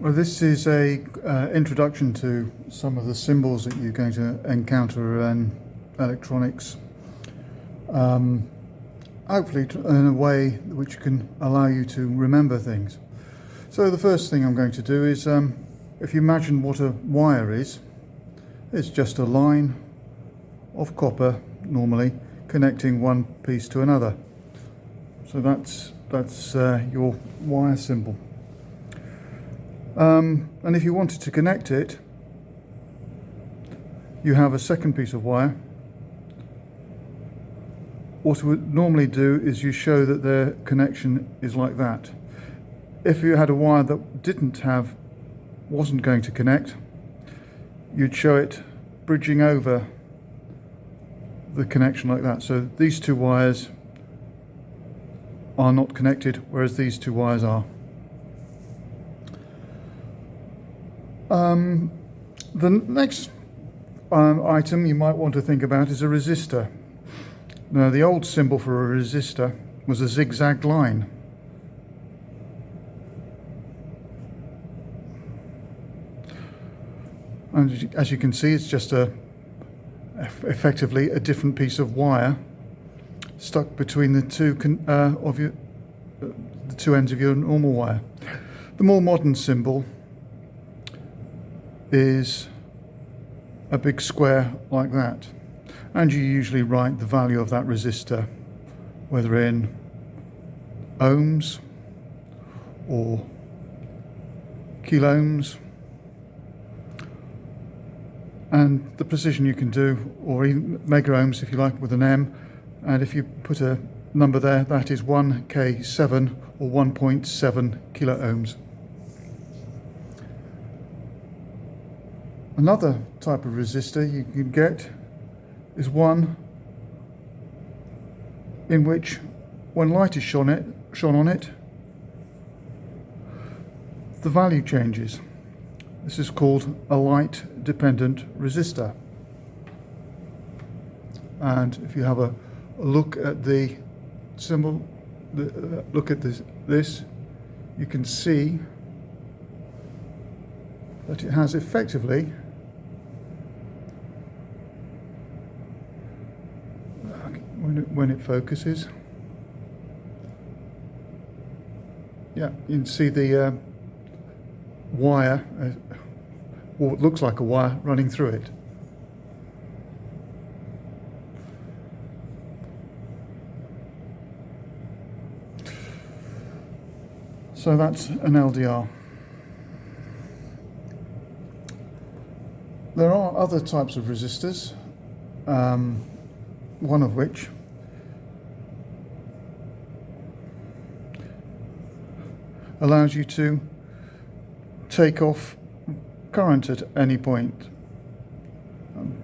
Well, this is a introduction to some of the symbols that you're going to encounter in electronics, hopefully in a way which can allow you to remember things. So the first thing I'm going to do is, if you imagine what a wire is, it's just a line of copper, normally, connecting one piece to another. So that's your wire symbol. And if you wanted to connect it, you have a second piece of wire. What it would normally do is you show that their connection is like that. If you had a wire that wasn't going to connect, you'd show it bridging over the connection like that. So these two wires are not connected, whereas these two wires are. The next item you might want to think about is a resistor. Now, the old symbol for a resistor was a zigzag line. And as you can see, it's just effectively a different piece of wire stuck between the two ends of your normal wire. The more modern symbol is a big square like that, and you usually write the value of that resistor, whether in ohms or kiloohms, and the precision you can do, or even mega ohms if you like, with an M, and if you put a number there, that is 1K7 or 1.7 kilo ohms. Another type of resistor you can get is one in which, when light is shone on it, the value changes. This is called a light-dependent resistor. And if you have a look at the symbol, look at this, you can see that it has effectively when it focuses, yeah, you can see the wire, or what looks like a wire, running through it. So that's an LDR. There are other types of resistors, one of which allows you to take off current at any point.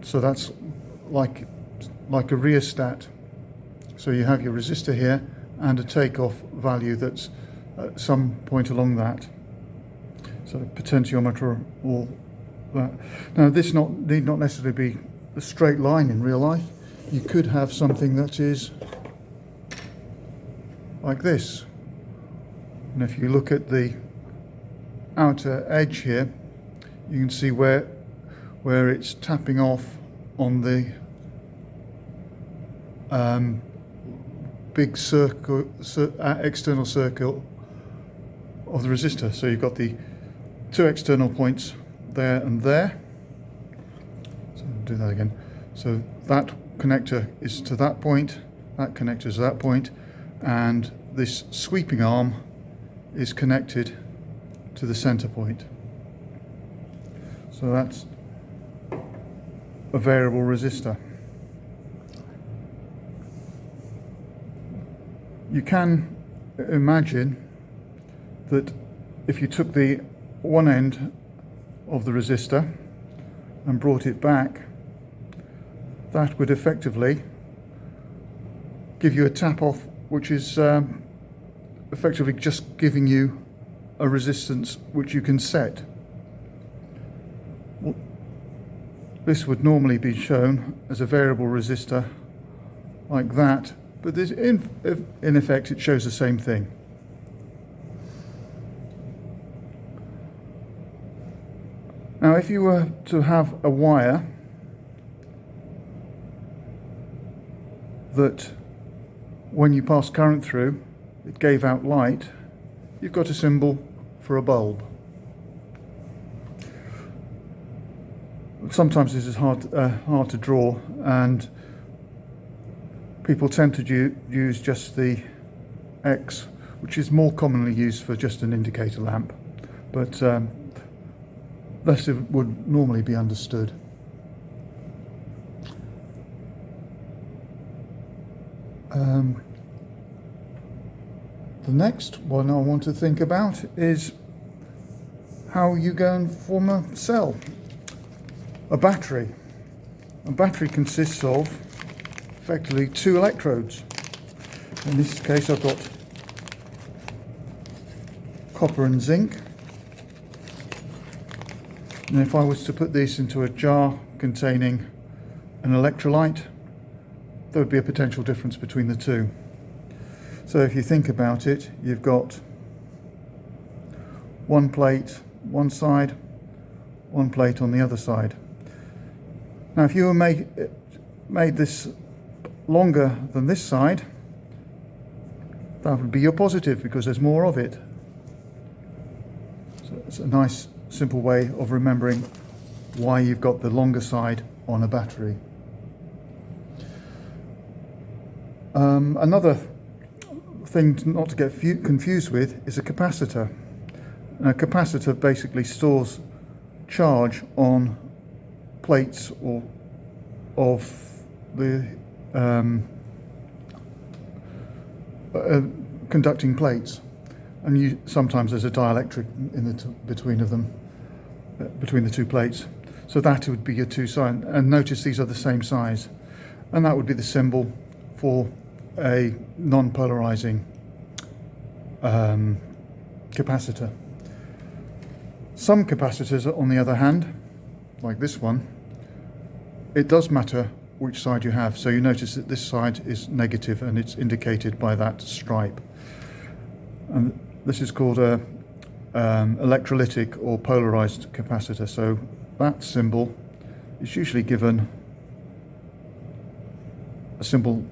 So that's like a rheostat. So you have your resistor here and a takeoff value that's at some point along that. So a potentiometer or that. Now, this need not necessarily be a straight line in real life. You could have something that is like this. And if you look at the outer edge here, you can see where it's tapping off on the big circle, external circle of the resistor. So you've got the two external points there and there. So I'll do that again. So that connector is to that point, that connector is to that point, and this sweeping arm is connected to the center point. So that's a variable resistor. You can imagine that if you took the one end of the resistor and brought it back, that would effectively give you a tap off, which is effectively just giving you a resistance which you can set. This would normally be shown as a variable resistor like that, but this, in effect, it shows the same thing. Now, if you were to have a wire that when you pass current through, it gave out light, you've got a symbol for a bulb. Sometimes this is hard to draw, and people tend to use just the X, which is more commonly used for just an indicator lamp, but this would normally be understood. The next one I want to think about is how you go and form a cell. A battery. A battery consists of effectively two electrodes. In this case I've got copper and zinc. And if I was to put this into a jar containing an electrolyte, there would be a potential difference between the two. So if you think about it, you've got one plate one side, one plate on the other side. Now if you made this longer than this side, that would be your positive because there's more of it. So it's a nice simple way of remembering why you've got the longer side on a battery. Another thing not to get confused with is a capacitor. A capacitor basically stores charge on plates or of the conducting plates, and sometimes there's a dielectric in between the two plates. So that would be your two sides, and notice these are the same size, and that would be the symbol for a non-polarizing capacitor. Some capacitors, on the other hand, like this one, it does matter which side you have. So you notice that this side is negative and it's indicated by that stripe. And this is called a electrolytic or polarized capacitor. So that symbol is usually given a symbol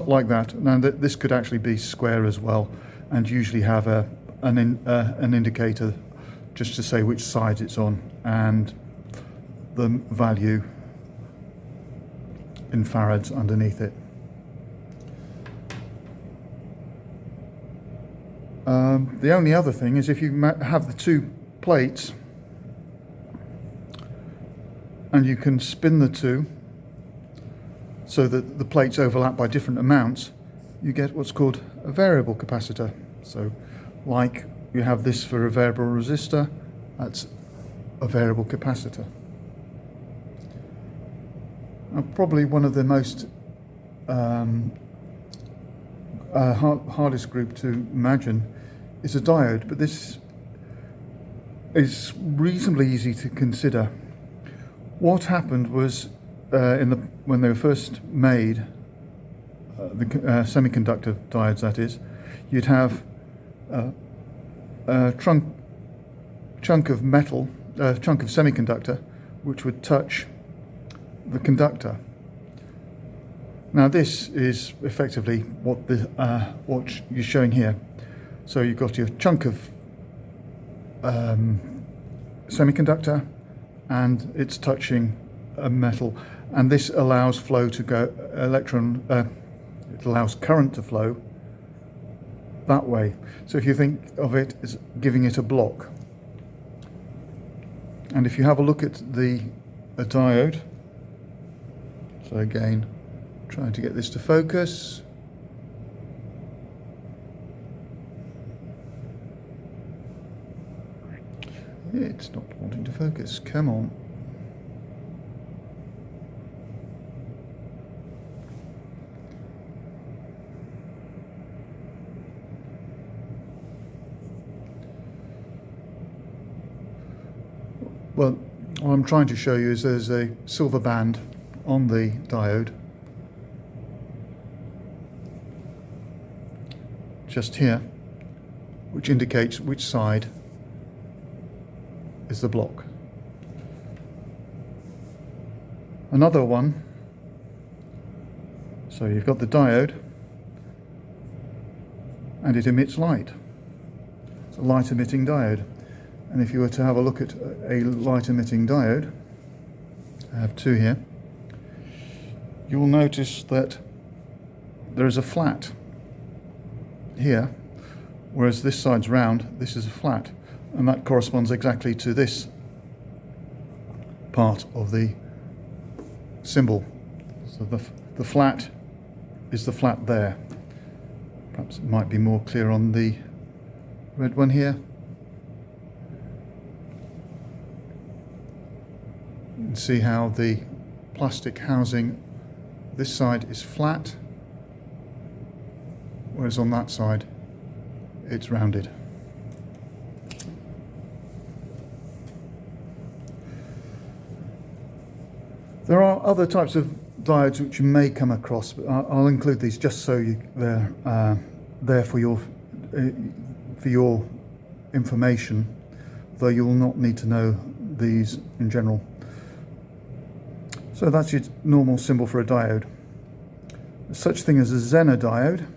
like that. Now this could actually be square as well, and usually have an indicator just to say which side it's on and the value in farads underneath it. The only other thing is if you have the two plates and you can spin the two so that the plates overlap by different amounts, you get what's called a variable capacitor. So like you have this for a variable resistor, that's a variable capacitor. Probably one of the most hardest group to imagine is a diode, but this is reasonably easy to consider. What happened was when they were first made, the semiconductor diodes that is, you'd have a chunk of metal, a chunk of semiconductor, which would touch the conductor. Now this is effectively what you're showing here. So you've got your chunk of semiconductor and it's touching a metal, and this allows flow to go, it allows current to flow that way. So if you think of it as giving it a block, and if you have a look at a diode, so again trying to get this to focus, it's not wanting to focus, come on. Well, what I'm trying to show you is there's a silver band on the diode, just here, which indicates which side is the block. another one. So you've got the diode, and it emits light. It's a light emitting diode. And if you were to have a look at a light emitting diode, I have two here, you will notice that there is a flat here, whereas this side's round, this is a flat, and that corresponds exactly to this part of the symbol. So the flat is the flat there. Perhaps it might be more clear on the red one here. You can see how the plastic housing this side is flat, whereas on that side it's rounded. There are other types of diodes which you may come across, but I'll include these just so they're there for your information, though you will not need to know these in general. So that's your normal symbol for a diode. There's such thing as a Zener diode.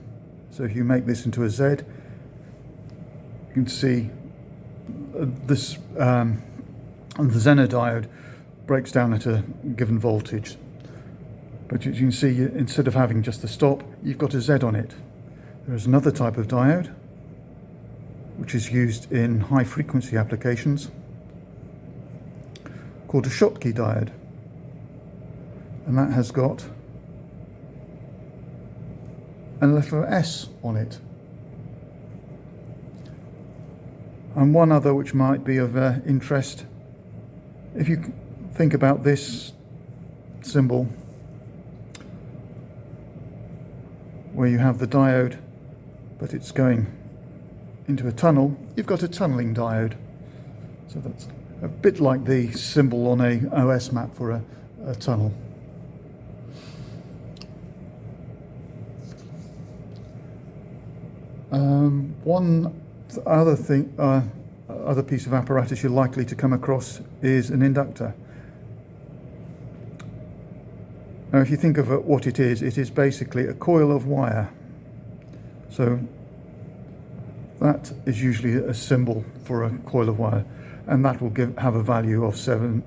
So if you make this into a Z, you can see this the Zener diode breaks down at a given voltage. But as you can see, instead of having just the stop, you've got a Z on it. There is another type of diode which is used in high frequency applications called a Schottky diode, and that has got a letter S on it. And one other which might be of interest, if you think about this symbol where you have the diode but it's going into a tunnel, you've got a tunneling diode. So that's a bit like the symbol on a OS map for a tunnel. One other thing, other piece of apparatus you're likely to come across is an inductor. Now, if you think of what it is basically a coil of wire. So that is usually a symbol for a coil of wire, and that will have a value of 70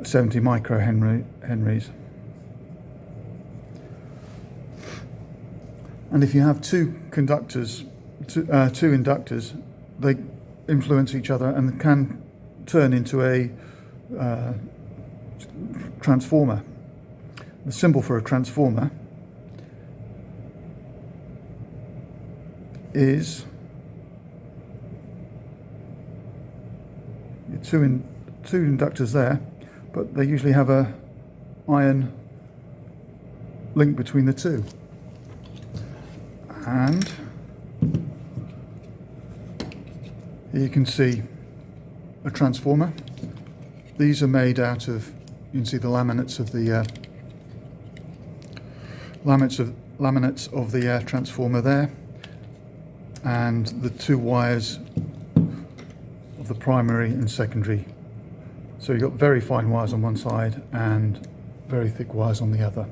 microhenries. And if you have two inductors, they influence each other and can turn into a transformer. The symbol for a transformer is two inductors there, but they usually have a iron link between the two. And here you can see a transformer. These are made out of, you can see the laminates of the laminates of the transformer there, and the two wires of the primary and secondary. So you've got very fine wires on one side and very thick wires on the other.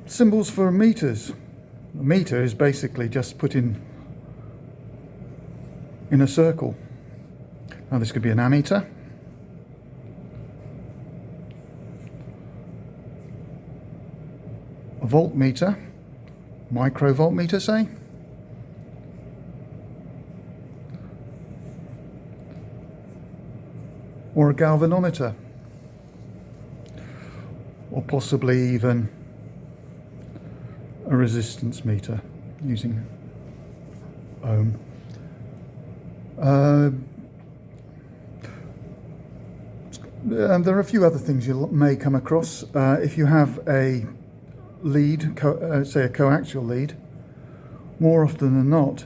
Symbols for meters. A meter is basically just put in a circle. Now this could be an ammeter, a voltmeter, microvoltmeter say, or a galvanometer, or possibly even a resistance meter using ohm. There are a few other things you may come across. If you have a lead, say a coaxial lead, more often than not,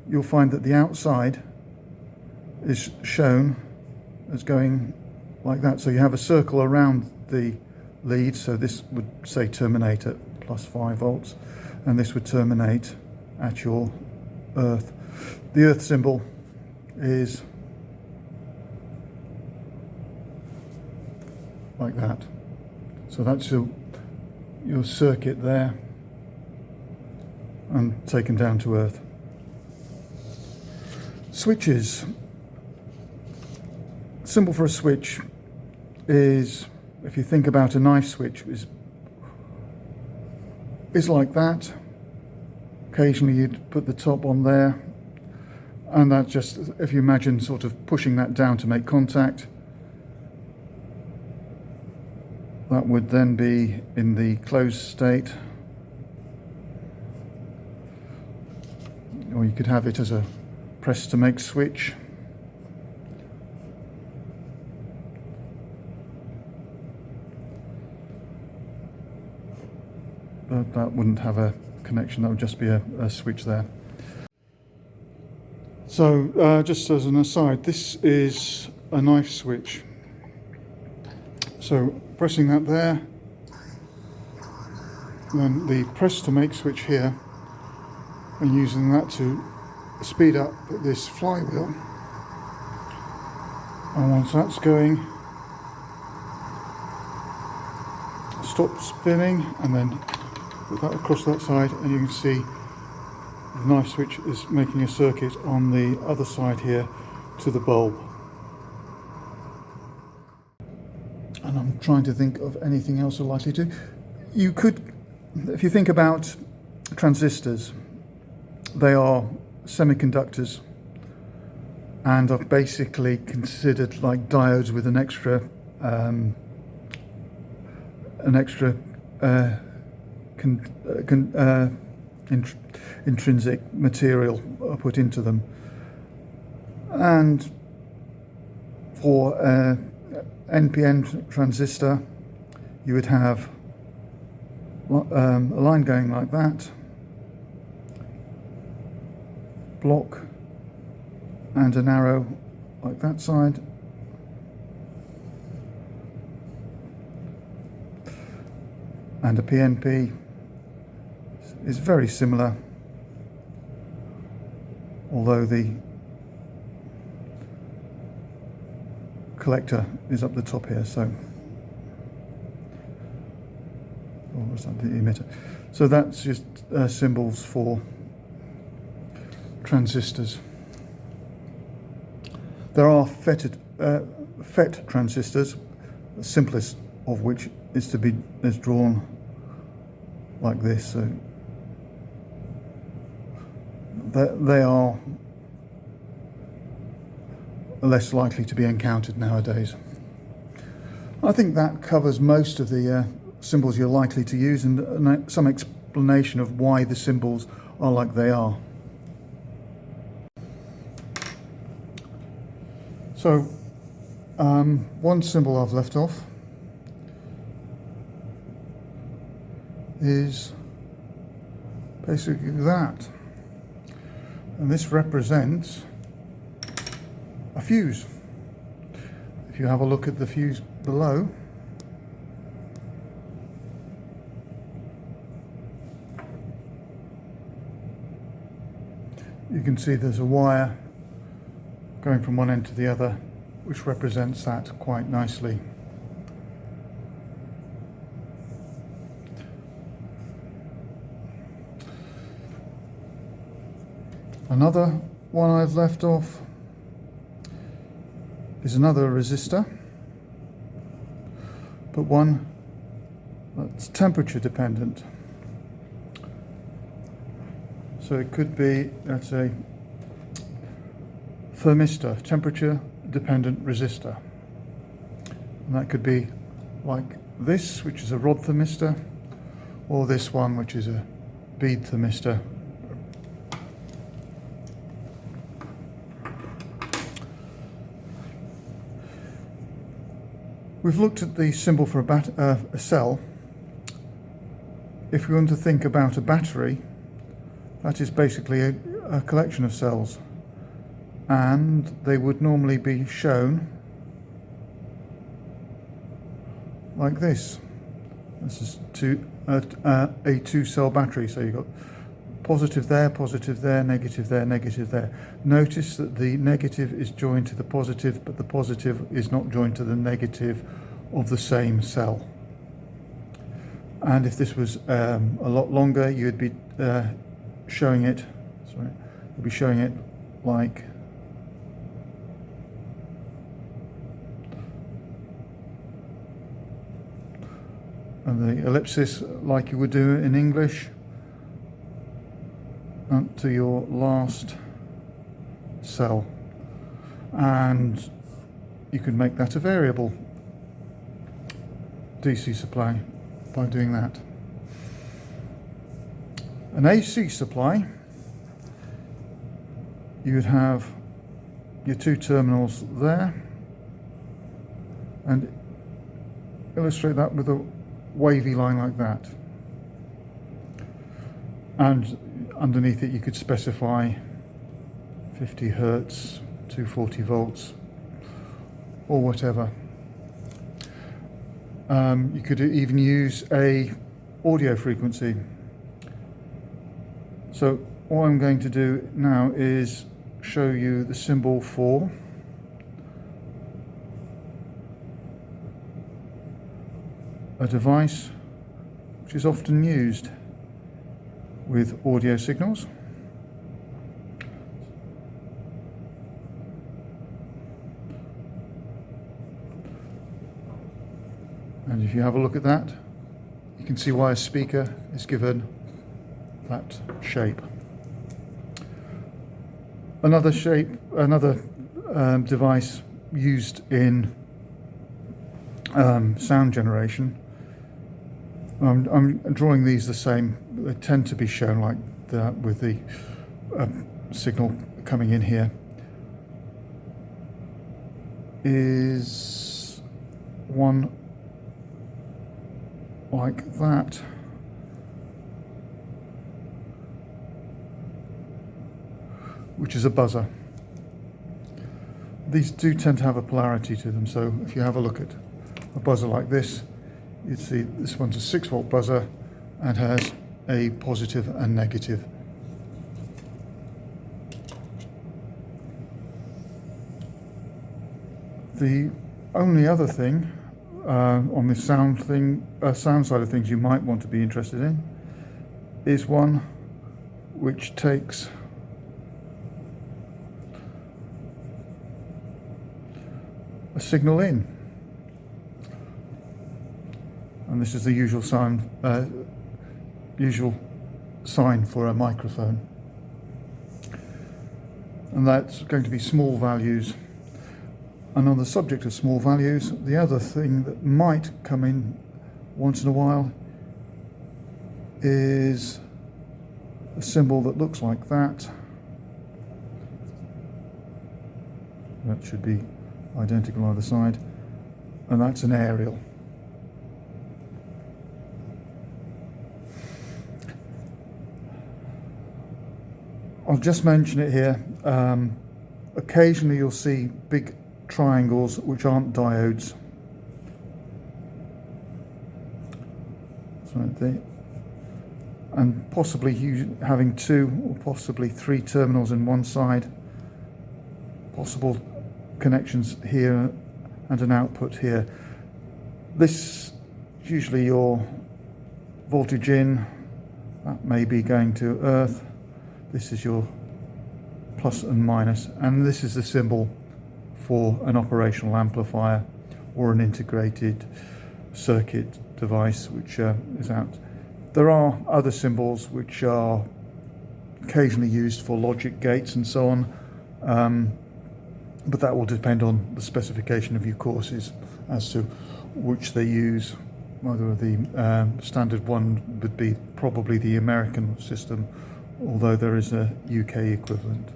you'll find that the outside is shown as going like that. So you have a circle around the lead, so this would say terminate at +5 volts, and this would terminate at your earth. The earth symbol is like that. So that's your circuit there, and taken down to earth. Switches. Symbol for a switch is, if you think about a knife switch, is like that. Occasionally you'd put the top on there, and that's just, if you imagine sort of pushing that down to make contact, that would then be in the closed state. Or you could have it as a press to make switch. But that wouldn't have a connection, that would just be a switch there. So just as an aside, this is a knife switch. So pressing that there, then the press to make switch here, and using that to speed up this flywheel. And once that's going, stop spinning, and then put that across that side, and you can see the knife switch is making a circuit on the other side here to the bulb. And I'm trying to think of anything else I'd likely to. You could, if you think about transistors, they are semiconductors and are basically considered like diodes with an extra intrinsic material put into them. And for NPN transistor, you would have a line going like that, block, and an arrow like that side, and a PNP is very similar, although the collector is up the top here. So, or was that the emitter? So that's just symbols for transistors. There are FET transistors, the simplest of which is drawn like this. So they are less likely to be encountered nowadays. I think that covers most of the symbols you're likely to use, and some explanation of why the symbols are like they are. So one symbol I've left off is basically that, and this represents a fuse. If you have a look at the fuse below, you can see there's a wire going from one end to the other, which represents that quite nicely. Another one I've left off is another resistor, but one that's temperature dependent. So it could be, let's say, thermistor, temperature dependent resistor. And that could be like this, which is a rod thermistor, or this one, which is a bead thermistor. We've looked at the symbol for a cell. If we want to think about a battery, that is basically a collection of cells, and they would normally be shown like this. This is a two-cell battery, so you've got positive there, negative there, negative there. Notice that the negative is joined to the positive, but the positive is not joined to the negative of the same cell. And if this was a lot longer, you'd be showing it, you'd be showing it like and the ellipsis, like you would do in English, up to your last cell, and you could make that a variable DC supply by doing that. An AC supply, you would have your two terminals there, and illustrate that with a wavy line like that, and underneath it you could specify 50 Hertz, 240 volts, or whatever. You could even use a audio frequency. So what I'm going to do now is show you the symbol for a device which is often used with audio signals. And if you have a look at that, you can see why a speaker is given that shape. Another device used in sound generation. I'm drawing these the same. They tend to be shown like that with the signal coming in here. Is one like that. Which is a buzzer. These do tend to have a polarity to them, so if you have a look at a buzzer like this, you'd see this one's a 6-volt buzzer and has a positive and negative. The only other thing on the sound side of things you might want to be interested in is one which takes a signal in, and this is the usual sign for a microphone, and that's going to be small values. And on the subject of small values, the other thing that might come in once in a while is a symbol that looks like that. That should be identical either side, and that's an aerial. I'll just mention it here. Occasionally you'll see big triangles which aren't diodes. And possibly having 2 or possibly 3 terminals in one side, possible connections here and an output here. This is usually your voltage in, that may be going to earth. This is your plus and minus, and this is the symbol for an operational amplifier or an integrated circuit device which is out. There are other symbols which are occasionally used for logic gates and so on, but that will depend on the specification of your courses as to which they use. Whether the standard one would be probably the American system, although there is a UK equivalent.